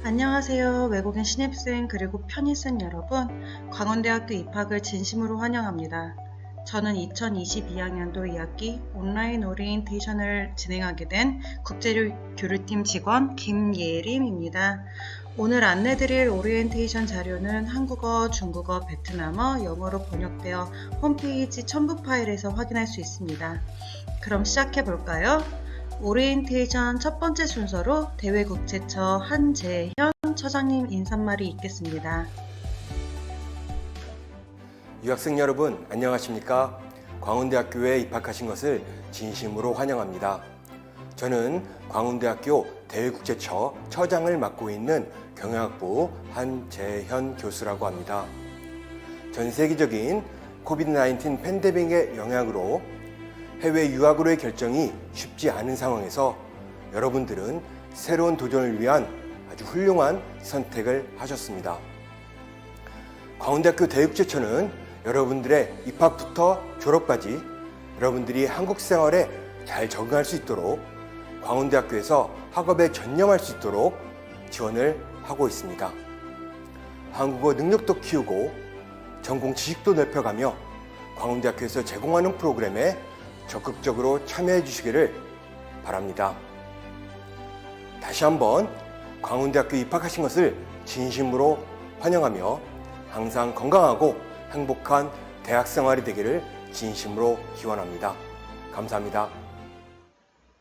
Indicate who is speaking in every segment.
Speaker 1: 안녕하세요. 외국인 신입생 그리고 편입생 여러분, 광운대학교 입학을 진심으로 환영합니다. 저는 2022학년도 2학기 온라인 오리엔테이션을 진행하게 된 국제교류팀 직원 김예림입니다. 오늘 안내드릴 오리엔테이션 자료는 한국어, 중국어, 베트남어, 영어로 번역되어 홈페이지 첨부 파일에서 확인할 수 있습니다. 그럼 시작해볼까요? 오리엔테이션 첫 번째 순서로 대외국제처 한재현 처장님 인사말이 있겠습니다.
Speaker 2: 유학생 여러분 안녕하십니까? 광운대학교에 입학하신 것을 진심으로 환영합니다. 저는 광운대학교 대외국제처 처장을 맡고 있는 경영학부 한재현 교수라고 합니다. 전 세계적인 코비드-19 팬데믹의 영향으로 해외 유학으로의 결정이 쉽지 않은 상황에서 여러분들은 새로운 도전을 위한 아주 훌륭한 선택을 하셨습니다. 광운대학교 대외국제처는 여러분들의 입학부터 졸업까지 여러분들이 한국 생활에 잘 적응할 수 있도록 광운대학교에서 학업에 전념할 수 있도록 지원을 하고 있습니다. 한국어 능력도 키우고 전공 지식도 넓혀가며 광운대학교에서 제공하는 프로그램에 적극적으로 참여해 주시기를 바랍니다. 다시 한번 광운대학교 입학하신 것을 진심으로 환영하며 항상 건강하고 행복한 대학생활이 되기를 진심으로 기원합니다. 감사합니다.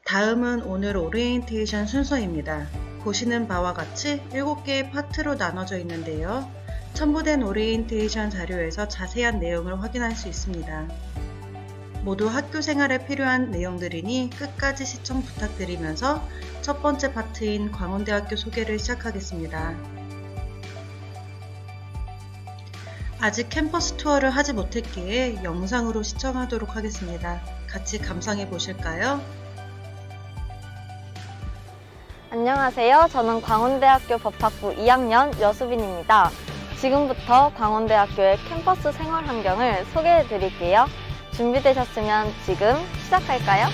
Speaker 1: 다음은 오늘 오리엔테이션 순서입니다. 보시는 바와 같이 7개의 파트로 나눠져 있는데요. 첨부된 오리엔테이션 자료에서 자세한 내용을 확인할 수 있습니다. 모두 학교 생활에 필요한 내용들이니 끝까지 시청 부탁드리면서 첫 번째 파트인 광운대학교 소개를 시작하겠습니다. 아직 캠퍼스 투어를 하지 못했기에 영상으로 시청하도록 하겠습니다. 같이 감상해 보실까요?
Speaker 3: 안녕하세요. 저는 광운대학교 법학부 2학년 여수빈입니다. 지금부터 광운대학교의 캠퍼스 생활 환경을 소개해 드릴게요. 준비되셨으면 지금 시작할까요?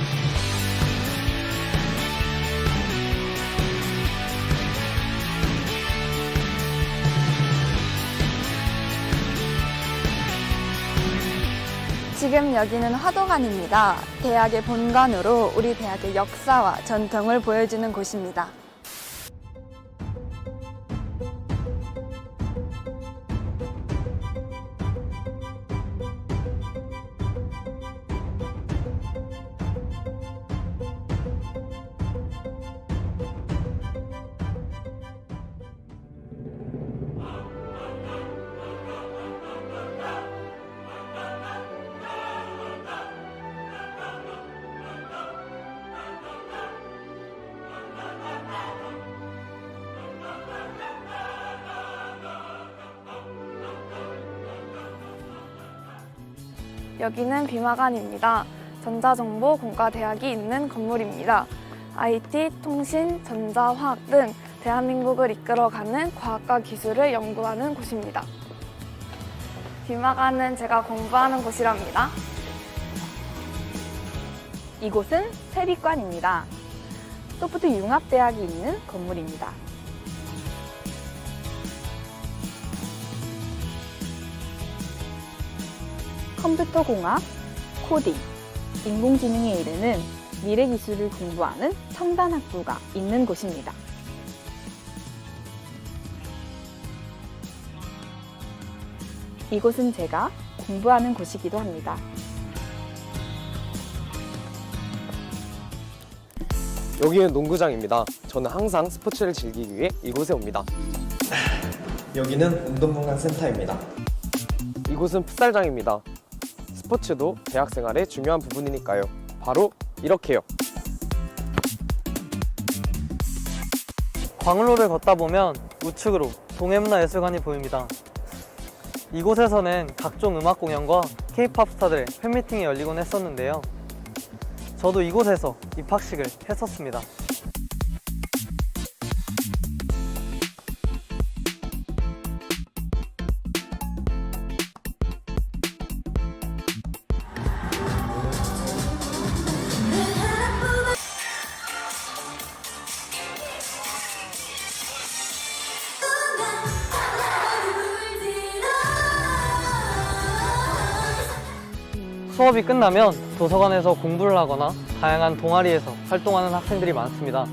Speaker 4: 지금 여기는 화도관입니다. 대학의 본관으로 우리 대학의 역사와 전통을 보여주는 곳입니다. 여기는 비마관입니다. 전자정보공과대학이 있는 건물입니다. IT, 통신, 전자, 화학 등 대한민국을 이끌어가는 과학과 기술을 연구하는 곳입니다. 비마관은 제가 공부하는 곳이랍니다.
Speaker 5: 이곳은 세비관입니다. 소프트 융합대학이 있는 건물입니다. 컴퓨터공학, 코딩, 인공지능에 이르는 미래기술을 공부하는 첨단학부가 있는 곳입니다. 이곳은 제가 공부하는 곳이기도 합니다.
Speaker 6: 여기는 농구장입니다. 저는 항상 스포츠를 즐기기 위해 이곳에 옵니다.
Speaker 7: 여기는 운동건강센터입니다.
Speaker 6: 이곳은 풋살장입니다. 스포츠도 대학생활의 중요한 부분이니까요. 바로 이렇게요.
Speaker 8: 광운로를 걷다 보면 우측으로 동해문화예술관이 보입니다. 이곳에서는 각종 음악 공연과 K-POP 스타들의 팬미팅이 열리곤 했었는데요. 저도 이곳에서 입학식을 했었습니다. 수업이 끝나면 도서관에서 공부를 하거나 다양한 동아리에서 활동하는 학생들이 많습니다.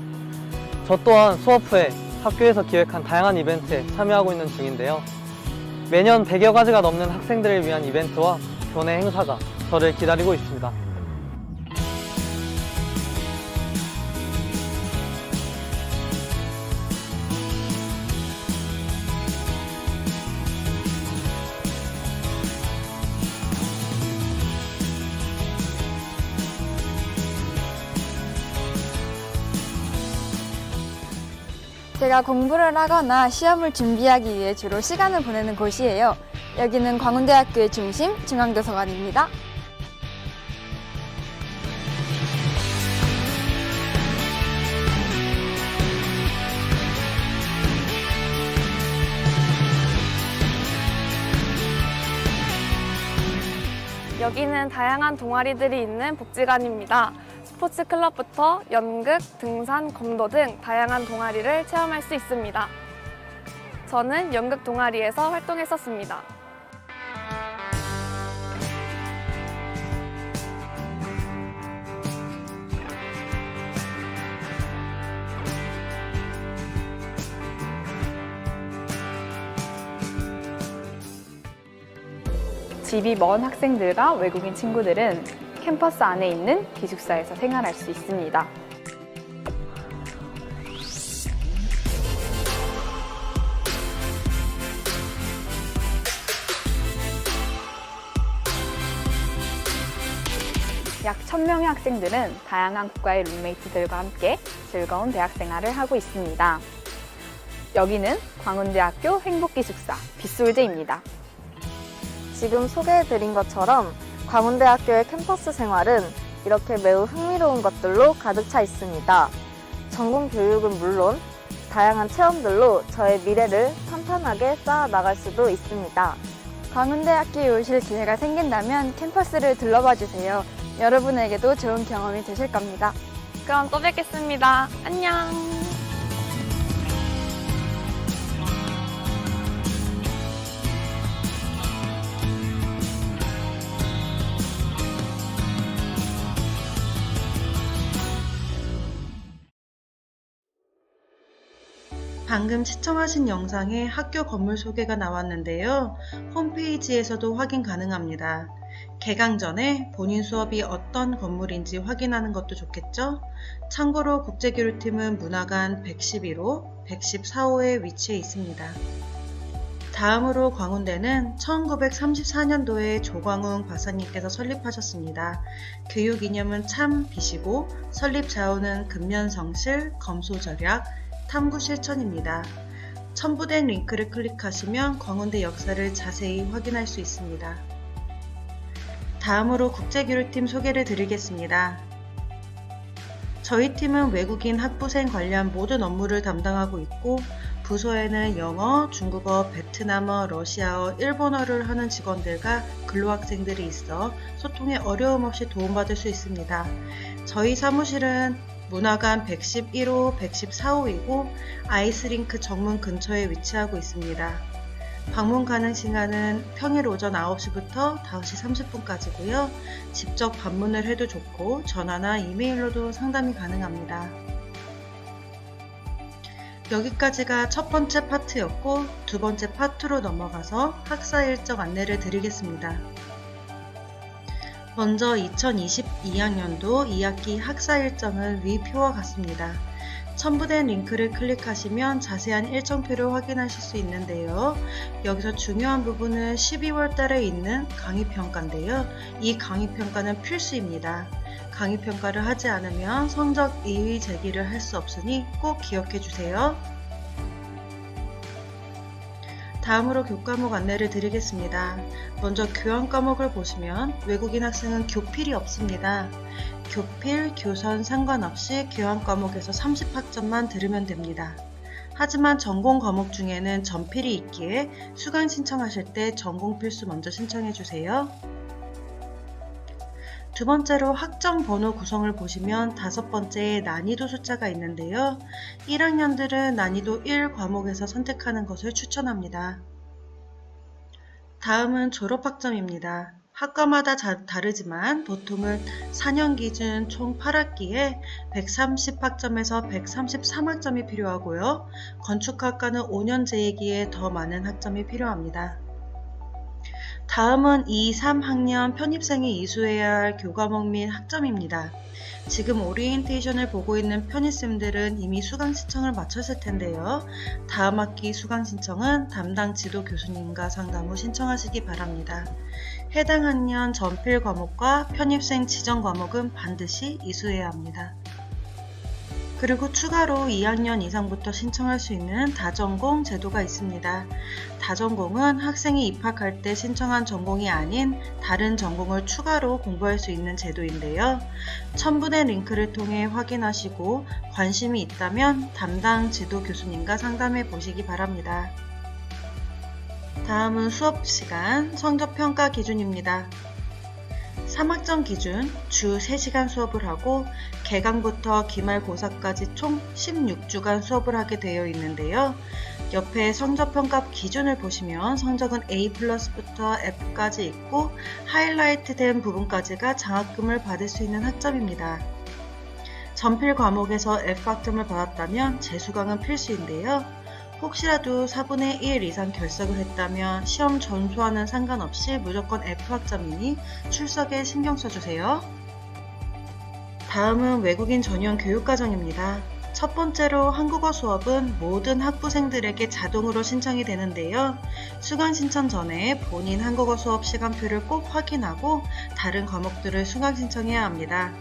Speaker 8: 저 또한 수업 후에 학교에서 기획한 다양한 이벤트에 참여하고 있는 중인데요. 매년 100여 가지가 넘는 학생들을 위한 이벤트와 교내 행사가 저를 기다리고 있습니다.
Speaker 4: 제가 공부를 하거나 시험을 준비하기 위해 주로 시간을 보내는 곳이에요. 여기는 광운대학교의 중심, 중앙도서관입니다.
Speaker 3: 여기는 다양한 동아리들이 있는 복지관입니다. 스포츠 클럽부터 연극, 등산, 검도 등 다양한 동아리를 체험할 수 있습니다. 저는 연극 동아리에서 활동했었습니다.
Speaker 5: 집이 먼 학생들과 외국인 친구들은 캠퍼스 안에 있는 기숙사에서 생활할 수 있습니다. 약 1000명의 학생들은 다양한 국가의 룸메이트들과 함께 즐거운 대학 생활을 하고 있습니다. 여기는 광운대학교 행복기숙사 빗솔제입니다.
Speaker 3: 지금 소개해드린 것처럼 광운대학교의 캠퍼스 생활은 이렇게 매우 흥미로운 것들로 가득 차 있습니다. 전공 교육은 물론 다양한 체험들로 저의 미래를 탄탄하게 쌓아 나갈 수도 있습니다.
Speaker 4: 광운대학교에 오실 기회가 생긴다면 캠퍼스를 둘러봐 주세요. 여러분에게도 좋은 경험이 되실 겁니다.
Speaker 3: 그럼 또 뵙겠습니다. 안녕!
Speaker 1: 방금 시청하신 영상에 학교 건물 소개가 나왔는데요. 홈페이지에서도 확인 가능합니다. 개강 전에 본인 수업이 어떤 건물인지 확인하는 것도 좋겠죠? 참고로 국제교류팀은 문화관 112호, 114호에 위치해 있습니다. 다음으로 광운대는 1934년도에 조광웅 박사님께서 설립하셨습니다. 교육 이념은 참 비시고 설립 자원은 근면성실, 검소절약, 탐구 실천입니다. 첨부된 링크를 클릭하시면 광운대 역사를 자세히 확인할 수 있습니다. 다음으로 국제교류팀 소개를 드리겠습니다. 저희 팀은 외국인 학부생 관련 모든 업무를 담당하고 있고 부서에는 영어, 중국어, 베트남어, 러시아어, 일본어를 하는 직원들과 근로학생들이 있어 소통에 어려움 없이 도움받을 수 있습니다. 저희 사무실은 문화관 111호, 114호이고 아이스링크 정문 근처에 위치하고 있습니다. 방문 가능 시간은 평일 오전 9시부터 5시 30분까지고요. 직접 방문을 해도 좋고 전화나 이메일로도 상담이 가능합니다. 여기까지가 첫 번째 파트였고 두 번째 파트로 넘어가서 학사 일정 안내를 드리겠습니다. 먼저 2022학년도 2학기 학사 일정은 위 표와 같습니다. 첨부된 링크를 클릭하시면 자세한 일정표를 확인하실 수 있는데요. 여기서 중요한 부분은 12월 달에 있는 강의평가인데요. 이 강의평가는 필수입니다. 강의평가를 하지 않으면 성적 이의 제기를 할 수 없으니 꼭 기억해 주세요. 다음으로 교과목 안내를 드리겠습니다. 먼저 교양 과목을 보시면 외국인 학생은 교필이 없습니다. 교필, 교선 상관없이 교양 과목에서 30학점만 들으면 됩니다. 하지만 전공 과목 중에는 전필이 있기에 수강 신청하실 때 전공 필수 먼저 신청해 주세요. 두 번째로 학점 번호 구성을 보시면 다섯 번째에 난이도 숫자가 있는데요. 1학년들은 난이도 1 과목에서 선택하는 것을 추천합니다. 다음은 졸업학점입니다. 학과마다 다르지만 보통은 4년 기준 총 8학기에 130학점에서 133학점이 필요하고요. 건축학과는 5년 제이기에 더 많은 학점이 필요합니다. 다음은 2, 3학년 편입생이 이수해야 할 교과목 및 학점입니다. 지금 오리엔테이션을 보고 있는 편입생들은 이미 수강 신청을 마쳤을 텐데요. 다음 학기 수강 신청은 담당 지도 교수님과 상담 후 신청하시기 바랍니다. 해당 학년 전필 과목과 편입생 지정 과목은 반드시 이수해야 합니다. 그리고 추가로 2학년 이상부터 신청할 수 있는 다전공 제도가 있습니다. 다전공은 학생이 입학할 때 신청한 전공이 아닌 다른 전공을 추가로 공부할 수 있는 제도인데요. 첨부된 링크를 통해 확인하시고 관심이 있다면 담당 지도 교수님과 상담해 보시기 바랍니다. 다음은 수업 시간, 성적 평가 기준입니다. 3학점 기준 주 3시간 수업을 하고 개강부터 기말고사까지 총 16주간 수업을 하게 되어 있는데요. 옆에 성적평가 기준을 보시면 성적은 A+부터 F까지 있고 하이라이트 된 부분까지가 장학금을 받을 수 있는 학점입니다. 전필 과목에서 F학점을 받았다면 재수강은 필수인데요. 혹시라도 4분의 1 이상 결석을 했다면 시험 점수와는 상관없이 무조건 F학점이니 출석에 신경 써주세요. 다음은 외국인 전용 교육과정입니다. 첫 번째로 한국어 수업은 모든 학부생들에게 자동으로 신청이 되는데요. 수강 신청 전에 본인 한국어 수업 시간표를 꼭 확인하고 다른 과목들을 수강 신청해야 합니다.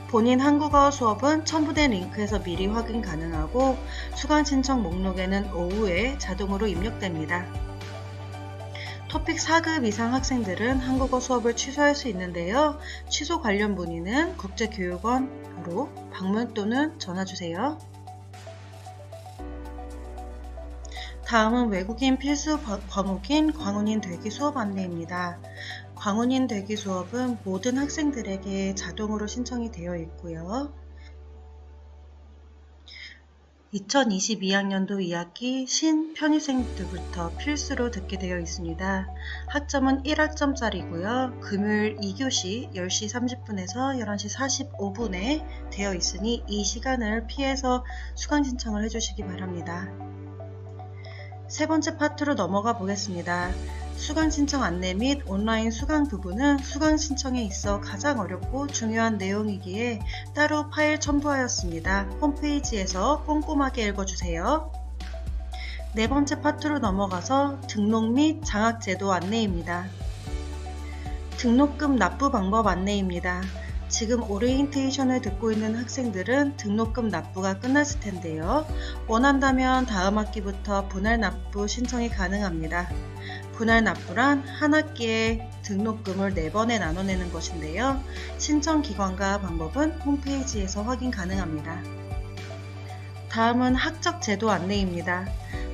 Speaker 1: 본인 한국어 수업은 첨부된 링크에서 미리 확인 가능하고 수강 신청 목록에는 오후에 자동으로 입력됩니다. 토픽 4급 이상 학생들은 한국어 수업을 취소할 수 있는데요. 취소 관련 문의는 국제교육원으로 방문 또는 전화주세요. 다음은 외국인 필수 과목인 광운인 되기 수업 안내입니다. 광운인 되기 수업은 모든 학생들에게 자동으로 신청이 되어 있고요. 2022학년도 2학기 신편입생들부터 필수로 듣게 되어 있습니다. 학점은 1학점짜리고요. 금요일 2교시 10시 30분에서 11시 45분에 되어 있으니 이 시간을 피해서 수강 신청을 해주시기 바랍니다. 세 번째 파트로 넘어가 보겠습니다. 수강 신청 안내 및 온라인 수강 부분은 수강 신청에 있어 가장 어렵고 중요한 내용이기에 따로 파일 첨부하였습니다. 홈페이지에서 꼼꼼하게 읽어주세요. 네 번째 파트로 넘어가서 등록 및 장학제도 안내입니다. 등록금 납부 방법 안내입니다. 지금 오리엔테이션을 듣고 있는 학생들은 등록금 납부가 끝났을 텐데요. 원한다면 다음 학기부터 분할 납부 신청이 가능합니다. 분할 납부란 한 학기에 등록금을 4번에 나눠내는 것인데요. 신청 기관과 방법은 홈페이지에서 확인 가능합니다. 다음은 학적 제도 안내입니다.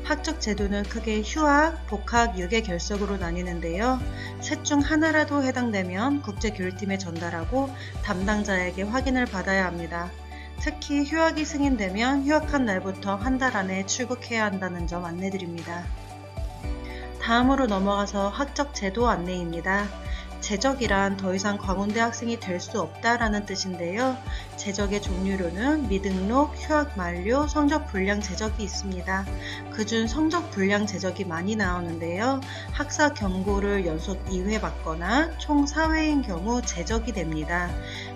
Speaker 1: 학적 제도는 크게 휴학, 복학, 유계 결석으로 나뉘는데요. 셋 중 하나라도 해당되면 국제교류팀에 전달하고 담당자에게 확인을 받아야 합니다. 특히 휴학이 승인되면 휴학한 날부터 한 달 안에 출국해야 한다는 점 안내드립니다. 다음으로 넘어가서 학적 제도 안내입니다. 재적이란 더 이상 광운대 학생이 될 수 없다라는 뜻인데요. 재적의 종류로는 미등록, 휴학 만료, 성적 불량 재적이 있습니다. 그중 성적 불량 재적이 많이 나오는데요. 학사 경고를 연속 2회 받거나 총 4회인 경우 재적이 됩니다.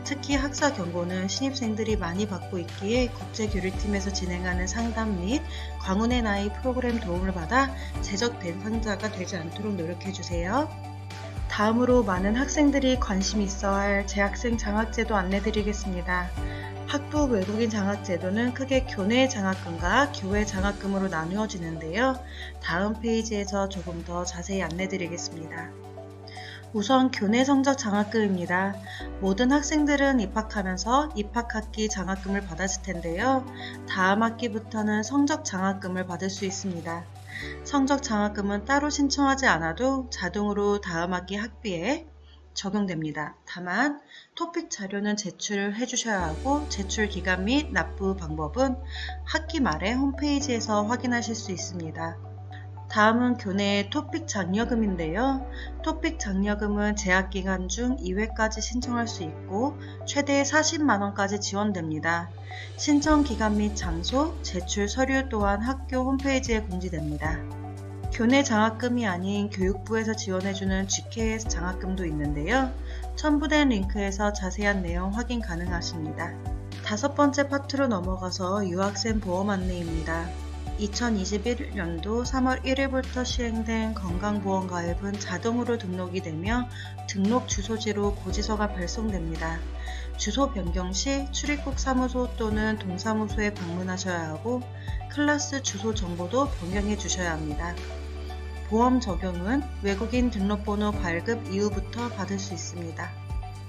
Speaker 1: 특히 학사 경고는 신입생들이 많이 받고 있기에 국제교류팀에서 진행하는 상담 및 광운의 나이 프로그램 도움을 받아 재적 대상자가 되지 않도록 노력해주세요. 다음으로 많은 학생들이 관심 있어 할 재학생 장학제도 안내드리겠습니다. 학부 외국인 장학제도는 크게 교내 장학금과 교외 장학금으로 나누어지는데요. 다음 페이지에서 조금 더 자세히 안내드리겠습니다. 우선 교내 성적 장학금입니다. 모든 학생들은 입학하면서 입학학기 장학금을 받았을 텐데요. 다음 학기부터는 성적 장학금을 받을 수 있습니다. 성적 장학금은 따로 신청하지 않아도 자동으로 다음 학기 학비에 적용됩니다. 다만 토픽 자료는 제출을 해주셔야 하고 제출 기간 및 납부 방법은 학기 말에 홈페이지에서 확인하실 수 있습니다. 다음은 교내의 토픽 장려금인데요. 토픽 장려금은 재학 기간 중 2회까지 신청할 수 있고 최대 40만 원까지 지원됩니다. 신청 기간 및 장소, 제출 서류 또한 학교 홈페이지에 공지됩니다. 교내 장학금이 아닌 교육부에서 지원해주는 GKS 장학금도 있는데요. 첨부된 링크에서 자세한 내용 확인 가능하십니다. 5번째 파트로 넘어가서 유학생 보험 안내입니다. 2021년도 3월 1일부터 시행된 건강보험 가입은 자동으로 등록이 되며 등록 주소지로 고지서가 발송됩니다. 주소 변경 시 출입국 사무소 또는 동사무소에 방문하셔야 하고 클래스 주소 정보도 변경해 주셔야 합니다. 보험 적용은 외국인 등록번호 발급 이후부터 받을 수 있습니다.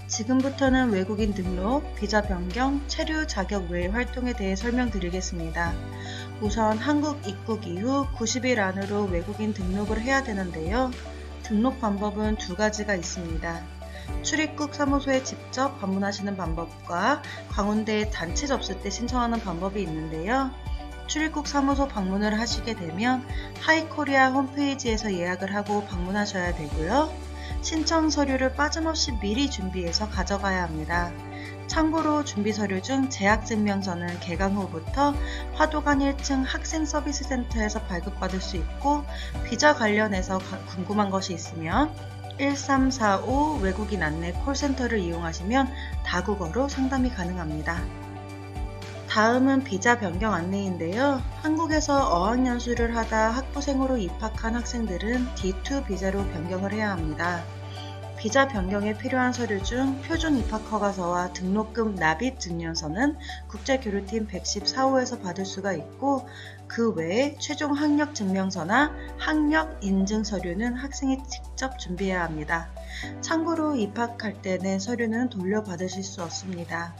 Speaker 1: 지금부터는 외국인 등록, 비자 변경, 체류 자격 외 활동에 대해 설명드리겠습니다. 우선 한국 입국 이후 90일 안으로 외국인 등록을 해야 되는데요. 등록 방법은 2가지가 있습니다. 출입국 사무소에 직접 방문하시는 방법과 광운대에 단체 접수 때 신청하는 방법이 있는데요. 출입국 사무소 방문을 하시게 되면 하이코리아 홈페이지에서 예약을 하고 방문하셔야 되고요. 신청 서류를 빠짐없이 미리 준비해서 가져가야 합니다. 참고로 준비 서류 중 재학증명서는 개강 후부터 화도관 1층 학생서비스센터에서 발급받을 수 있고 비자 관련해서 궁금한 것이 있으면 1345 외국인 안내 콜센터를 이용하시면 다국어로 상담이 가능합니다. 다음은 비자 변경 안내인데요. 한국에서 어학연수를 하다 학부생으로 입학한 학생들은 D2 비자로 변경을 해야 합니다. 비자 변경에 필요한 서류 중 표준 입학허가서와 등록금 납입 증명서는 국제교류팀 114호에서 받을 수가 있고 그 외에 최종 학력 증명서나 학력 인증 서류는 학생이 직접 준비해야 합니다. 참고로 입학할 때 낸 서류는 돌려받으실 수 없습니다.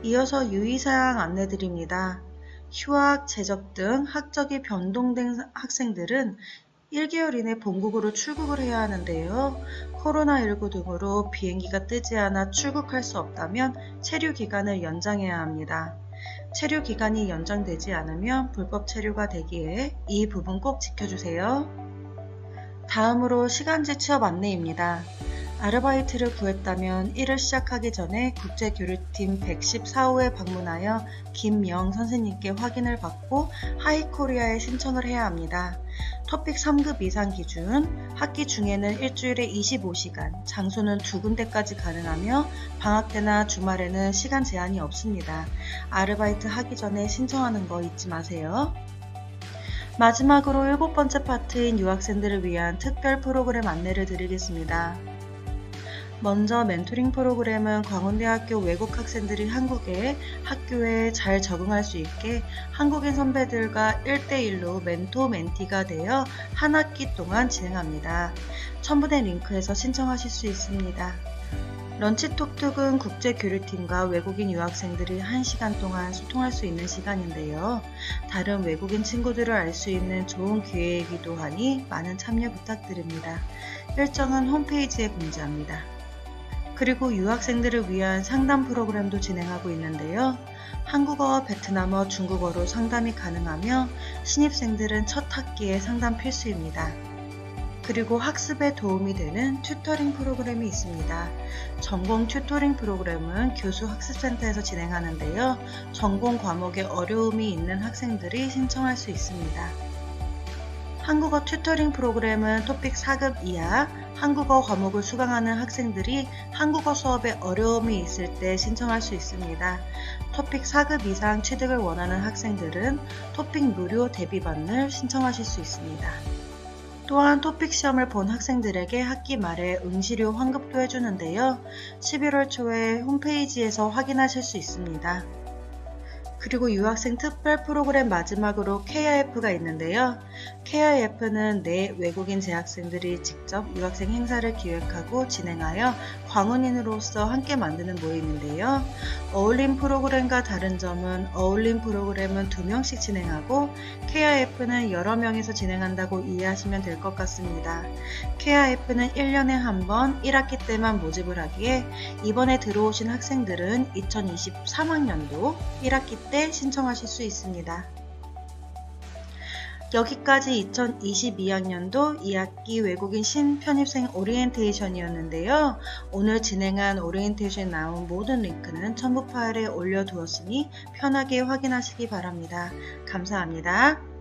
Speaker 1: 이어서 유의사항 안내드립니다. 휴학, 재적 등 학적이 변동된 학생들은 1개월 이내 본국으로 출국을 해야 하는데요. 코로나19 등으로 비행기가 뜨지 않아 출국할 수 없다면 체류 기간을 연장해야 합니다. 체류 기간이 연장되지 않으면 불법 체류가 되기에 이 부분 꼭 지켜주세요. 다음으로 시간제 취업 안내입니다. 아르바이트를 구했다면 일을 시작하기 전에 국제교류팀 114호에 방문하여 김영 선생님께 확인을 받고 하이코리아에 신청을 해야 합니다. 토픽 3급 이상 기준, 학기 중에는 일주일에 25시간, 장소는 2군데까지 가능하며 방학 때나 주말에는 시간 제한이 없습니다. 아르바이트 하기 전에 신청하는 거 잊지 마세요. 마지막으로 7번째 파트인 유학생들을 위한 특별 프로그램 안내를 드리겠습니다. 먼저 멘토링 프로그램은 광운대학교 외국 학생들이 한국에 학교에 잘 적응할 수 있게 한국인 선배들과 1대1로 멘토 멘티가 되어 한 학기 동안 진행합니다. 첨부된 링크에서 신청하실 수 있습니다. 런치톡톡은 국제교류팀과 외국인 유학생들이 1시간 동안 소통할 수 있는 시간인데요. 다른 외국인 친구들을 알 수 있는 좋은 기회이기도 하니 많은 참여 부탁드립니다. 일정은 홈페이지에 공지합니다. 그리고 유학생들을 위한 상담 프로그램도 진행하고 있는데요. 한국어, 베트남어, 중국어로 상담이 가능하며 신입생들은 첫 학기에 상담 필수입니다. 그리고 학습에 도움이 되는 튜터링 프로그램이 있습니다. 전공 튜터링 프로그램은 교수 학습센터에서 진행하는데요. 전공 과목에 어려움이 있는 학생들이 신청할 수 있습니다. 한국어 튜터링 프로그램은 토픽 4급 이하 한국어 과목을 수강하는 학생들이 한국어 수업에 어려움이 있을 때 신청할 수 있습니다. 토픽 4급 이상 취득을 원하는 학생들은 토픽 무료 대비반을 신청하실 수 있습니다. 또한 토픽 시험을 본 학생들에게 학기 말에 응시료 환급도 해주는데요. 11월 초에 홈페이지에서 확인하실 수 있습니다. 그리고 유학생 특별 프로그램 마지막으로 KIF가 있는데요. KIF는 내 외국인 재학생들이 직접 유학생 행사를 기획하고 진행하여 광운인으로서 함께 만드는 모임인데요. 어울림 프로그램과 다른 점은 어울림 프로그램은 2명씩 진행하고 KIF는 여러 명에서 진행한다고 이해하시면 될 것 같습니다. KIF는 1년에 한 번 1학기 때만 모집을 하기에 이번에 들어오신 학생들은 2023학년도 1학기 때 신청하실 수 있습니다. 여기까지 2022학년도 2학기 외국인 신편입생 오리엔테이션이었는데요. 오늘 진행한 오리엔테이션에 나온 모든 링크는 첨부 파일에 올려두었으니 편하게 확인하시기 바랍니다. 감사합니다.